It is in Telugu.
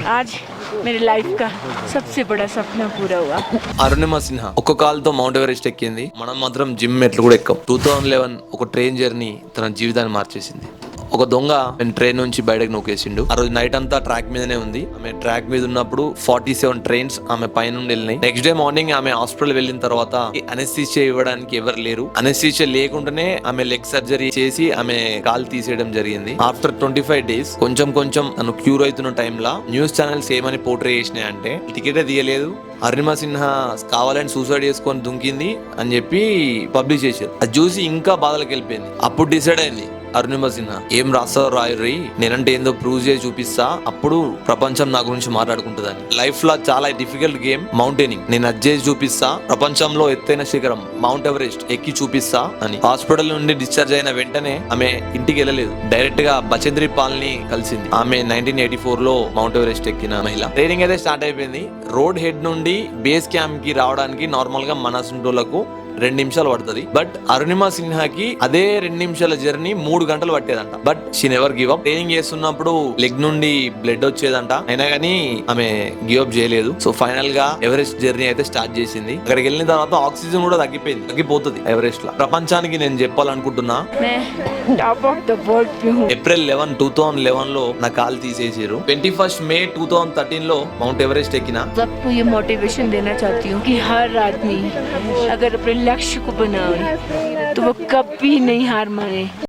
आज मेरे लाइफ का सबसे बड़ा सपना पूरा हुआ। అరుణిమ సిన్హా ఒక్క కాల్తో మౌంట్ ఎవరెస్ట్ ఎక్కింది. మనం మాత్రం జిమ్ మెట్లు కూడా ఎక్కాం. 2011 ఒక ట్రైన్ జర్నీ తన జీవితాన్ని మార్చేసింది. ఒక దొంగ ట్రైన్ నుంచి బయటకు నూకేసిండు. ఆ రోజు నైట్ అంతా ట్రాక్ మీదనే ఉంది. ఆమె ట్రాక్ మీద ఉన్నప్పుడు 47 ట్రైన్స్ ఆమె పైన నుండి వెళ్ళినాయి. నెక్స్ట్ డే మార్నింగ్ ఆమె హాస్పిటల్ వెళ్ళిన తర్వాత అనెస్థీషియా ఇవ్వడానికి ఎవరు లేరు. అనెస్థీషియా లేకుండానే ఆమె లెగ్ సర్జరీ చేసి ఆమె కాలు తీసేయడం జరిగింది. ఆఫ్టర్ 25 డేస్ కొంచెం తను క్యూర్ అవుతున్న టైంలో న్యూస్ ఛానల్స్ ఏమని పోర్ట్రే చేసినాయి అంటే టికెటే తీయలేదు, అరుణిమ సిన్హా కావాలని సూసైడ్ చేసుకొని దుంకింది అని చెప్పి పబ్లిష్ చేశారు. అది చూసి ఇంకా బాధలకు వెళ్ళిపోయింది. అప్పుడు డిసైడ్ అయింది అరుణిమ సిన్హా ఏం రాస్తారో రాయరి, నేనంటే ఏందో ప్రూవ్ చేసి చూపిస్తా, అప్పుడు ప్రపంచం నా గురించి మాట్లాడుకుంటుందని. లైఫ్ లో చాలా డిఫికల్ట్ గేమ్ మౌంటైనింగ్, నేను అది చేసి చూపిస్తా, ప్రపంచంలో ఎత్తైన శిఖరం మౌంట్ ఎవరెస్ట్ ఎక్కి చూపిస్తా అని. హాస్పిటల్ నుండి డిశ్చార్జ్ అయిన వెంటనే ఆమె ఇంటికి వెళ్ళలేదు, డైరెక్ట్ గా బచేంద్రి పాల్ ని కలిసింది. ఆమె 1984 లో మౌంట్ ఎవరెస్ట్ ఎక్కిన మహిళ. ట్రైనింగ్ అయితే స్టార్ట్ అయిపోయింది. రోడ్ హెడ్ నుండి బేస్ క్యాంప్ కి రావడానికి నార్మల్ గా మన సుంటోలకు 2 నిమిషాలు పడుతుంది. బట్ అరుణిమ సిన్హాకి అదే 2 నిమిషాల జర్నీ 3 గంటలు పట్టేదంట. But she never give up. Training చేస్తున్నప్పుడు లెగ్ నుండి బ్లడ్ వచ్చేదంట, అయినా కానీ ఆమె గివ్ అప్ చేయలేదు. సో ఫైనల్ గా ఎవరెస్ట్ జర్నీ అయితే స్టార్ట్ చేసింది. అక్కడికి వెళ్ళిన తర్వాత ఆక్సిజన్ కూడా తగ్గిపోతుంది ఎవరెస్ట్ లో. ప్రపంచానికి నేను చెప్పాలనుకుంటున్నా, ఏప్రిల్ 11, 2011 లో నా కాలు తీసేసారు. 21 మే 2013 లో మౌంట్ ఎవరెస్ట్ ఎక్కిన. सबको ये मोटिवेशन देना चाहती हूँ कि हर आदमी अगर अपने लक्ष्य को बनाए तो वो कभी नहीं हार माने।